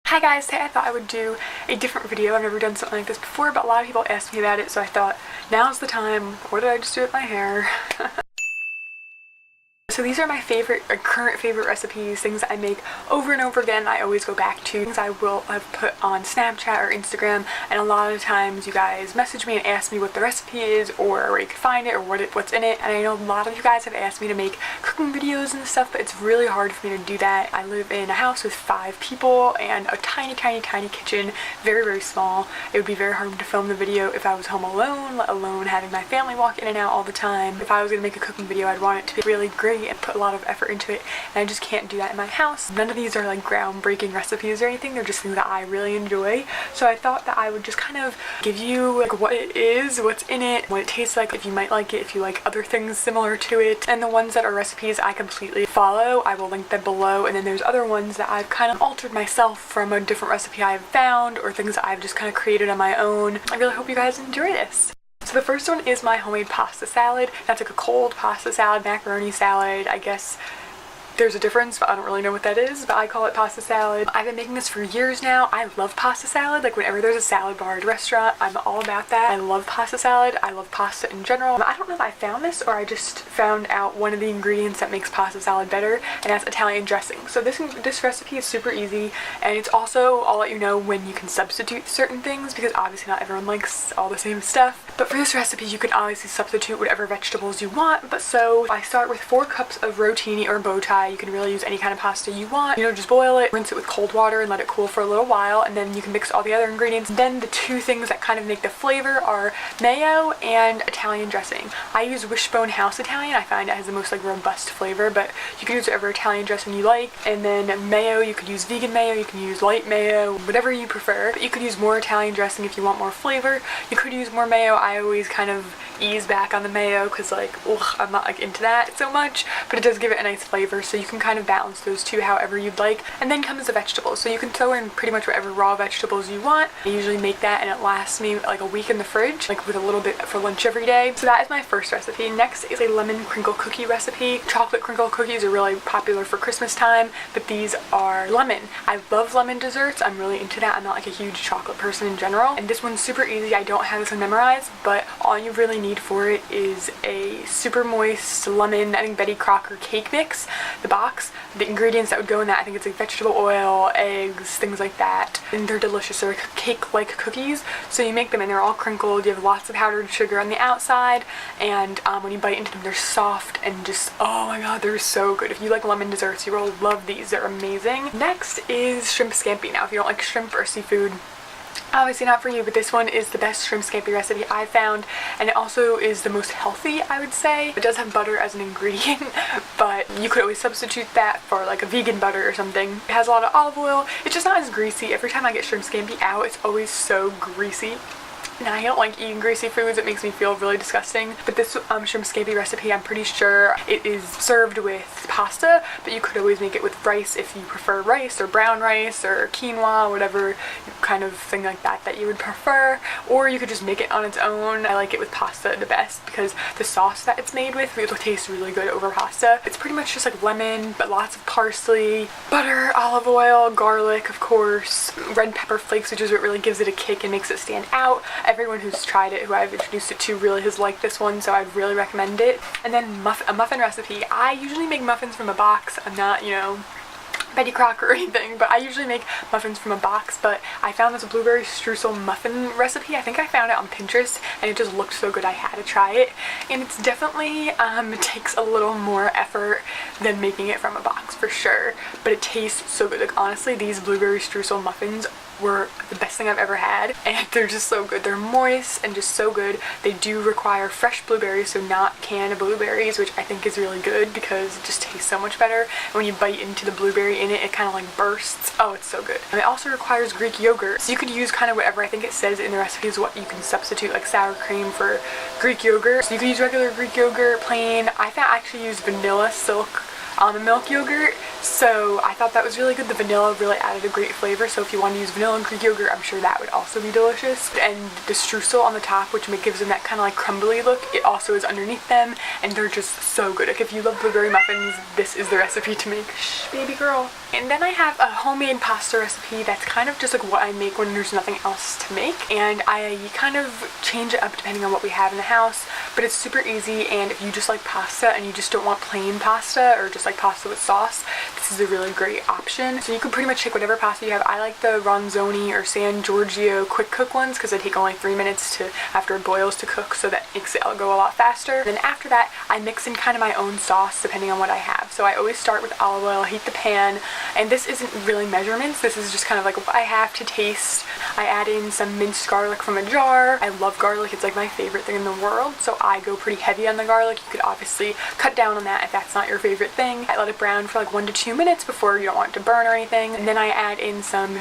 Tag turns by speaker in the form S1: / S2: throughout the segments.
S1: Hi guys, today I thought I would do a different video. I've never done something like this before, but a lot of people asked me about it, so I thought now's the time. What did I just do with my hair? So these are my current favorite recipes, things that I make over and over again. I always go back to things I will have put on Snapchat or Instagram, and a lot of times you guys message me and ask me what the recipe is or where you can find it or what's in it. And I know a lot of you guys have asked me to make cooking videos and stuff, but it's really hard for me to do that. I live in a house with 5 people and a tiny kitchen, very small. It would be very hard to film the video if I was home alone, let alone having my family walk in and out all the time. If I was going to make a cooking video, I'd want it to be really great and put a lot of effort into it, and I just can't do that in my house. None of these are like groundbreaking recipes or anything, they're just things that I really enjoy. So I thought that I would just kind of give you like what it is, what's in it, what it tastes like, if you might like it, if you like other things similar to it. And the ones that are recipes I completely follow, I will link them below, and then there's other ones that I've kind of altered myself from a different recipe I've found or things that I've just kind of created on my own. I really hope you guys enjoy this. So the first one is my homemade pasta salad. That's like a cold pasta salad, macaroni salad. I guess there's a difference, but I don't really know what that is, but I call it pasta salad. I've been making this for years now. I love pasta salad. Like whenever there's a salad bar at a restaurant, I'm all about that. I love pasta salad. I love pasta in general. I don't know if I found this or I just found out one of the ingredients that makes pasta salad better, and that's Italian dressing. So this recipe is super easy, and it's also, I'll let you know when you can substitute certain things because obviously not everyone likes all the same stuff. But for this recipe, you can obviously substitute whatever vegetables you want. But so I start with 4 cups of rotini or bow tie. You can really use any kind of pasta you want. You know, just boil it, rinse it with cold water and let it cool for a little while, and then you can mix all the other ingredients. Then the 2 things that kind of make the flavor are mayo and Italian dressing. I use Wishbone House Italian. I find it has the most like robust flavor, but you can use whatever Italian dressing you like. And then mayo, you could use vegan mayo, you can use light mayo, whatever you prefer. But you could use more Italian dressing if you want more flavor. You could use more mayo. I always kind of ease back on the mayo because like, ugh, I'm not like into that so much, but it does give it a nice flavor, so you can kind of balance those two however you'd like. And then comes the vegetables, so you can throw in pretty much whatever raw vegetables you want. I usually make that and it lasts me like a week in the fridge, like with a little bit for lunch every day. So that is my first recipe. Next is a lemon crinkle cookie recipe. Chocolate crinkle cookies are really popular for Christmas time, but these are lemon. I love lemon desserts. I'm really into that. I'm not like a huge chocolate person in general, and this one's super easy. I don't have this one memorized, but all you really need for it is a super moist lemon, I think Betty Crocker cake mix, the box. The ingredients that would go in that, I think it's like vegetable oil, eggs, things like that, and they're delicious. They're like cake-like cookies, so you make them and they're all crinkled. You have lots of powdered sugar on the outside, and when you bite into them, they're soft and just, oh my god, they're so good. If you like lemon desserts, you will love these. They're amazing. Next is shrimp scampi. Now if you don't like shrimp or seafood, obviously not for you, but this one is the best shrimp scampi recipe I found, and it also is the most healthy, I would say. It does have butter as an ingredient, but you could always substitute that for like a vegan butter or something. It has a lot of olive oil. It's just not as greasy. Every time I get shrimp scampi out, it's always so greasy. Now, I don't like eating greasy foods. It makes me feel really disgusting. But this shrimp scampi recipe, I'm pretty sure it is served with pasta, but you could always make it with rice if you prefer rice or brown rice or quinoa, whatever kind of thing like that that you would prefer. Or you could just make it on its own. I like it with pasta the best because the sauce that it's made with, it will taste really good over pasta. It's pretty much just like lemon, but lots of parsley, butter, olive oil, garlic, of course, red pepper flakes, which is what really gives it a kick and makes it stand out. Everyone who's tried it, who I've introduced it to, really has liked this one, so I'd really recommend it. And then a muffin recipe. I usually make muffins from a box. I'm not, you know, Betty Crocker or anything, but I usually make muffins from a box. But I found this blueberry streusel muffin recipe. I think I found it on Pinterest, and it just looked so good I had to try it. And it's definitely it takes a little more effort than making it from a box for sure, but it tastes so good. Like honestly, these blueberry streusel muffins were the best thing I've ever had, and they're just so good. They're moist and just so good. They do require fresh blueberries, so not canned blueberries, which I think is really good because it just tastes so much better. And when you bite into the blueberry in it, it kind of like bursts. Oh, it's so good. And it also requires Greek yogurt, so you could use kind of whatever. I think it says in the recipes what you can substitute, like sour cream for Greek yogurt. So you could use regular Greek yogurt, plain. I actually use vanilla silk almond milk yogurt. So I thought that was really good. The vanilla really added a great flavor. So if you want to use vanilla and Greek yogurt, I'm sure that would also be delicious. And the streusel on the top, which gives them that kind of like crumbly look, it also is underneath them, and they're just so good. Like if you love blueberry muffins, this is the recipe to make. Shh, baby girl. And then I have a homemade pasta recipe that's kind of just like what I make when there's nothing else to make, and I kind of change it up depending on what we have in the house, but it's super easy. And if you just like pasta and you just don't want plain pasta or just like pasta with sauce, this is a really great option. So you can pretty much take whatever pasta you have. I like the Ronzoni or San Giorgio quick cook ones because they take only 3 minutes to after it boils to cook, so that makes it go a lot faster. And then after that, I mix in kind of my own sauce depending on what I have. So I always start with olive oil, heat the pan, and this isn't really measurements, this is just kind of like what I have to taste. I add in some minced garlic from a jar. I love garlic, it's like my favorite thing in the world, so I go pretty heavy on the garlic. You could obviously cut down on that if that's not your favorite thing. I let it brown for like 1 to 2 minutes before you don't want it to burn or anything. And then I add in some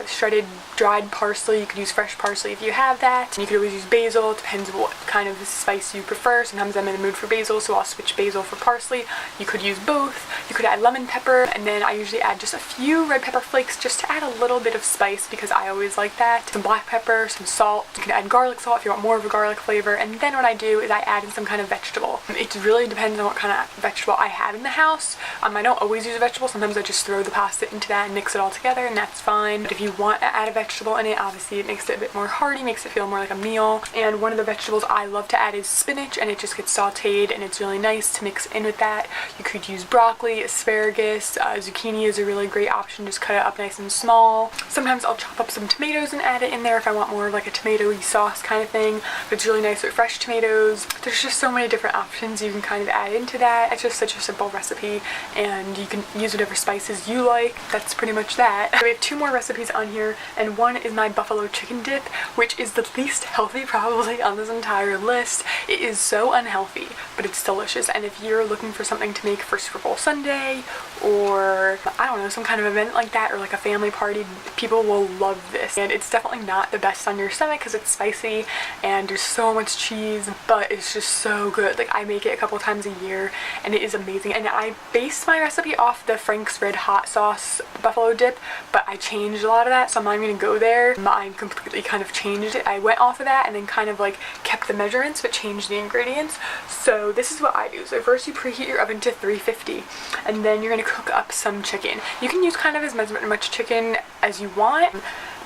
S1: shredded dried parsley. You could use fresh parsley if you have that. And you could always use basil, it depends what kind of spice you prefer. Sometimes I'm in the mood for basil, so I'll switch basil for parsley. You could use both. You could add lemon pepper, and then I usually add just a few red pepper flakes just to add a little bit of spice because I always like that. Some black pepper, some salt. You can add garlic salt if you want more of a garlic flavor. And then what I do is I add in some kind of vegetable. It really depends on what kind of vegetable I have in the house. I don't always use a vegetable. Sometimes I just throw the pasta into that and mix it all together, and that's fine. But if you want to add a vegetable in it, obviously it makes it a bit more hearty, makes it feel more like a meal. And one of the vegetables I love to add is spinach, and it just gets sauteed and it's really nice to mix in with that. You could use broccoli, asparagus, zucchini is a really great option. Just cut it up nice and small. Sometimes I'll chop up some tomatoes and add it in there if I want more of like a tomatoey sauce kind of thing. But it's really nice with fresh tomatoes. There's just so many different options you can kind of add into that. It's just such a simple recipe, and you can use whatever spices you like. That's pretty much that. So we have 2 more recipes on here, and one is my buffalo chicken dip, which is the least healthy probably on this entire list. It is so unhealthy, but it's delicious. And if you're looking for something to make for Super Bowl Sunday, or I don't know, some kind of event like that, or like a family party, people will love this. And it's definitely not the best on your stomach because it's spicy and there's so much cheese, but it's just so good. Like I make it a couple times a year and it is amazing. And I based my recipe off the Frank's Red Hot Sauce buffalo dip, but I changed a lot of that, so I'm not even gonna go there. I completely kind of changed it. I went off of that and then kind of like kept the measurements but changed the ingredients. So this is what I do. So first you preheat your oven to 350, and then you're gonna cook up some chicken. You can use kind of as much chicken as you want,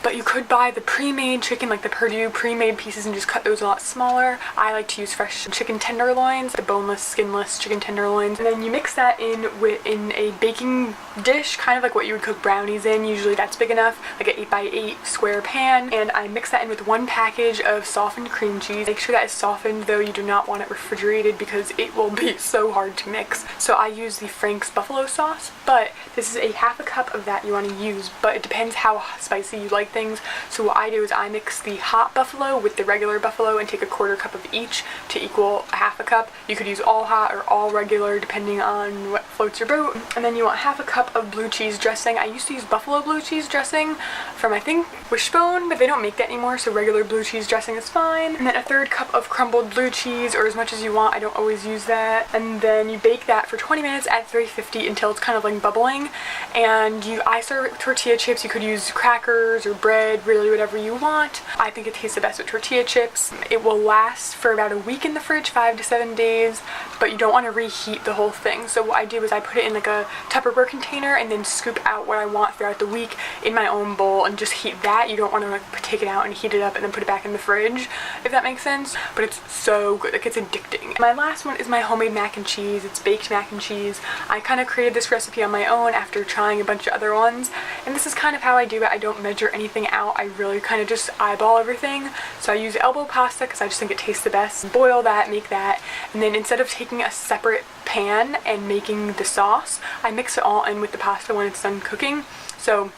S1: but you could buy the pre-made chicken, like the Perdue pre-made pieces, and just cut those a lot smaller. I like to use fresh chicken tenderloins, the boneless, skinless chicken tenderloins. And then you mix that in a baking dish, kind of like what you would cook brownies in. Usually that's big enough, like an 8x8 square pan. And I mix that in with 1 package of softened cream cheese. Make sure that is softened, though you do not want it refrigerated because it will be so hard to mix. So I use the Frank's buffalo sauce, but this is a 1/2 cup of that you want to use, but it depends how spicy you like things. So what I do is I mix the hot buffalo with the regular buffalo and take a 1/4 cup of each to equal a 1/2 cup. You could use all hot or all regular depending on what floats your boat. And then you want 1/2 cup of blue cheese dressing. I used to use buffalo blue cheese dressing from I think Wishbone, but they don't make that anymore, so regular blue cheese dressing is fine. And then a 1/3 cup of crumbled blue cheese, or as much as you want. I don't always use that. And then you bake that for 20 minutes at 350 until it's kind of like bubbling. And I serve it with tortilla chips. You could use crackers or bread, really whatever you want. I think it tastes the best with tortilla chips. It will last for about a week in the fridge, 5 to 7 days, but you don't want to reheat the whole thing. So what I do is I put it in like a Tupperware container and then scoop out what I want throughout the week in my own bowl and just heat that. You don't want to like take it out and heat it up and then put it back in the fridge, if that makes sense. But it's so good, like it's addicting. My last one is my homemade mac and cheese. It's baked mac and cheese. I kind of created this recipe on my own after trying a bunch of other ones, and this is kind of how I do it. I don't measure anything out. I really kind of just eyeball everything. So I use elbow pasta because I just think it tastes the best. Boil that, make that, and then instead of taking a separate pan and making the sauce, I mix it all in with the pasta when it's done cooking. So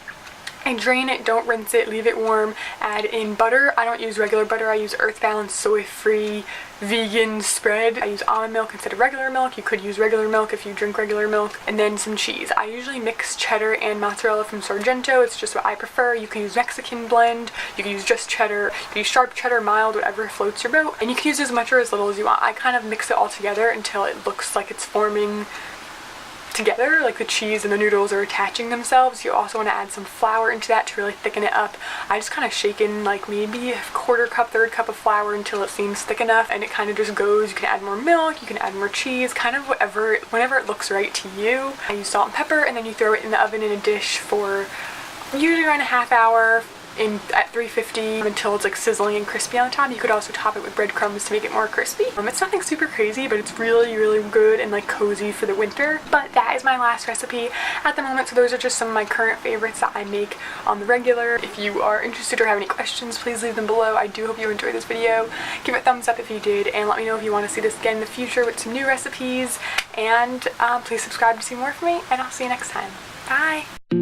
S1: I drain it, don't rinse it, leave it warm, add in butter. I don't use regular butter, I use Earth Balance soy-free vegan spread. I use almond milk instead of regular milk. You could use regular milk if you drink regular milk. And then some cheese. I usually mix cheddar and mozzarella from Sargento. It's just what I prefer. You can use Mexican blend, you can use just cheddar, you can use sharp cheddar, mild, whatever floats your boat. And you can use as much or as little as you want. I kind of mix it all together until it looks like it's forming together, like the cheese and the noodles are attaching themselves. You also want to add some flour into that to really thicken it up. I just kind of shake in like maybe a quarter cup, third cup of flour until it seems thick enough, and it kind of just goes. You can add more milk, you can add more cheese, kind of whenever it looks right to you. I use salt and pepper, and then you throw it in the oven in a dish for usually around a half hour at 350 until it's like sizzling and crispy on the top. You could also top it with breadcrumbs to make it more crispy. It's nothing super crazy, but it's really, really good and like cozy for the winter. But that is my last recipe at the moment. So those are just some of my current favorites that I make on the regular. If you are interested or have any questions, please leave them below. I do hope you enjoyed this video. Give it a thumbs up if you did, and let me know if you want to see this again in the future with some new recipes. And please subscribe to see more from me, and I'll see you next time. Bye!